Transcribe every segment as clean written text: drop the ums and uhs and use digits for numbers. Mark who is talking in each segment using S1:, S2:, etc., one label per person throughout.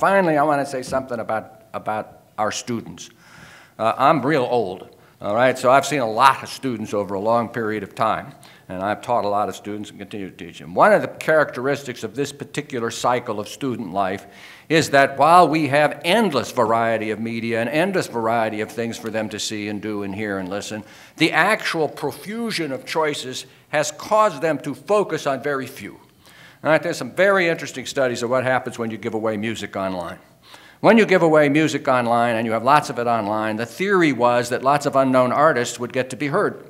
S1: finally, I want to say something about our students. I'm real old, all right? So I've seen a lot of students over a long period of time, and I've taught a lot of students and continue to teach them. One of the characteristics of this particular cycle of student life is that while we have endless variety of media and endless variety of things for them to see and do and hear and listen, the actual profusion of choices has caused them to focus on very few. All right, there's some very interesting studies of what happens when you give away music online. When you give away music online and you have lots of it online, the theory was that lots of unknown artists would get to be heard.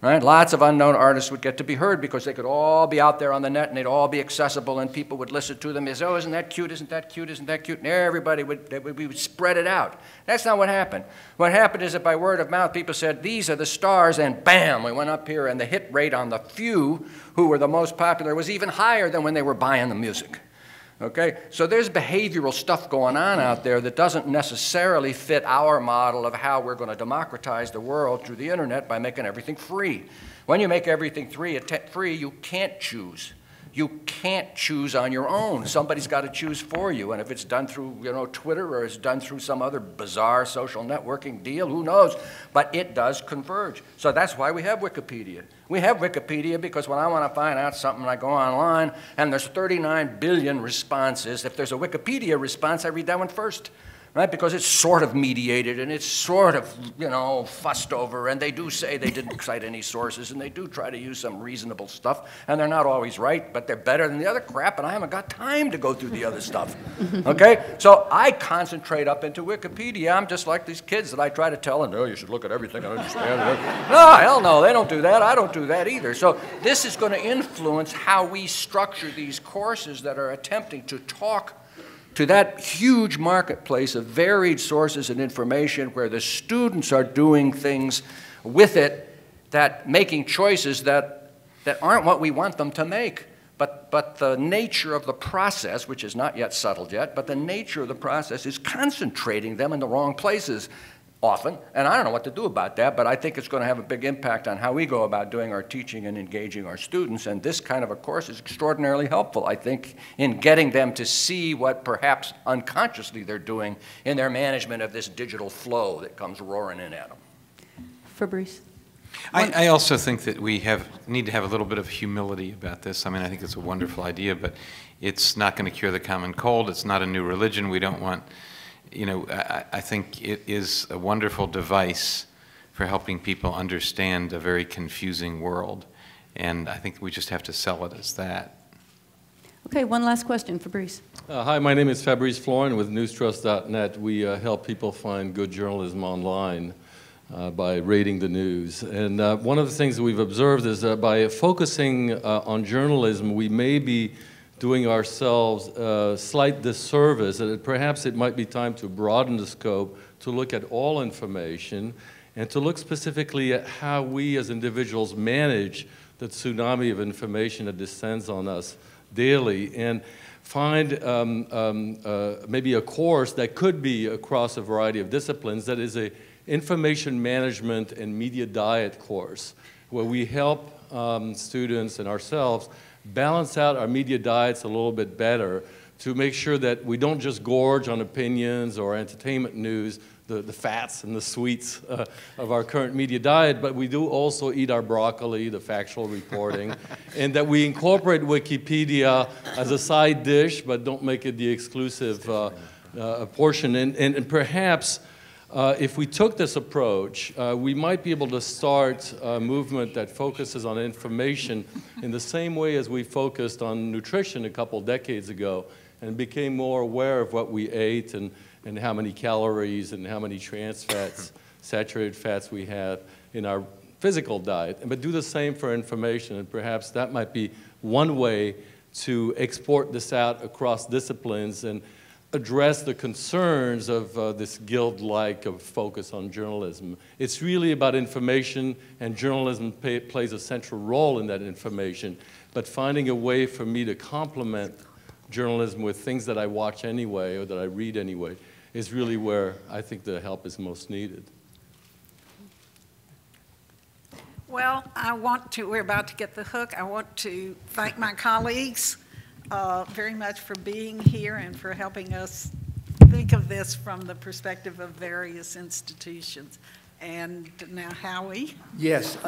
S1: Right? Lots of unknown artists would get to be heard because they could all be out there on the net and they'd all be accessible and people would listen to them. They'd say, oh, isn't that cute, isn't that cute, isn't that cute? And everybody would spread it out. That's not what happened. What happened is that by word of mouth, people said, these are the stars, and bam, we went up here, and the hit rate on the few who were the most popular was even higher than when they were buying the music. Okay? So there's behavioral stuff going on out there that doesn't necessarily fit our model of how we're going to democratize the world through the internet by making everything free. When you make everything free, you can't choose. You can't choose on your own. Somebody's got to choose for you. And if it's done through, Twitter or it's done through some other bizarre social networking deal, who knows? But it does converge. So that's why we have Wikipedia. We have Wikipedia because when I want to find out something, I go online and there's 39 billion responses. If there's a Wikipedia response, I read that one first. Right? Because it's sort of mediated and it's sort of, fussed over, and they do say they didn't cite any sources, and they do try to use some reasonable stuff, and they're not always right, but they're better than the other crap, and I haven't got time to go through the other stuff. Okay? So I concentrate up into Wikipedia. I'm just like these kids that I try to tell, and you should look at everything and understand it. No, hell no, they don't do that. I don't do that either. So this is going to influence how we structure these courses that are attempting to talk to that huge marketplace of varied sources and information where the students are doing things with it, that making choices that aren't what we want them to make. But the nature of the process, which is not yet settled yet, but the nature of the process is concentrating them in the wrong places often. And I don't know what to do about that, but I think it's going to have a big impact on how we go about doing our teaching and engaging our students. And this kind of a course is extraordinarily helpful, I think, in getting them to see what perhaps unconsciously they're doing in their management of this digital flow that comes roaring in at them.
S2: Fabrice?
S3: I also think that we need to have a little bit of humility about this. I mean, I think it's a wonderful idea, but it's not going to cure the common cold. It's not a new religion. We don't want... I think it is a wonderful device for helping people understand a very confusing world, and I think we just have to sell it as that.
S2: Okay, one last question, Fabrice.
S4: Hi, my name is Fabrice Florin with newstrust.net. We help people find good journalism online by rating the news. And one of the things that we've observed is that by focusing on journalism, we may be doing ourselves a slight disservice, and perhaps it might be time to broaden the scope to look at all information and to look specifically at how we as individuals manage the tsunami of information that descends on us daily, and find maybe a course that could be across a variety of disciplines that is a information management and media diet course where we help students and ourselves balance out our media diets a little bit better to make sure that we don't just gorge on opinions or entertainment news, the fats and the sweets of our current media diet, but we do also eat our broccoli, the factual reporting, and that we incorporate Wikipedia as a side dish, but don't make it the exclusive portion. And perhaps if we took this approach, we might be able to start a movement that focuses on information in the same way as we focused on nutrition a couple decades ago and became more aware of what we ate and how many calories and how many trans fats, saturated fats we have in our physical diet, but do the same for information. And perhaps that might be one way to export this out across disciplines and address the concerns of this guild-like of focus on journalism. It's really about information, and journalism plays a central role in that information, but finding a way for me to complement journalism with things that I watch anyway or that I read anyway is really where I think the help is most needed.
S5: Well, we're about to get the hook. I want to thank my colleagues very much for being here and for helping us think of this from the perspective of various institutions. And now Howie.
S1: Yes.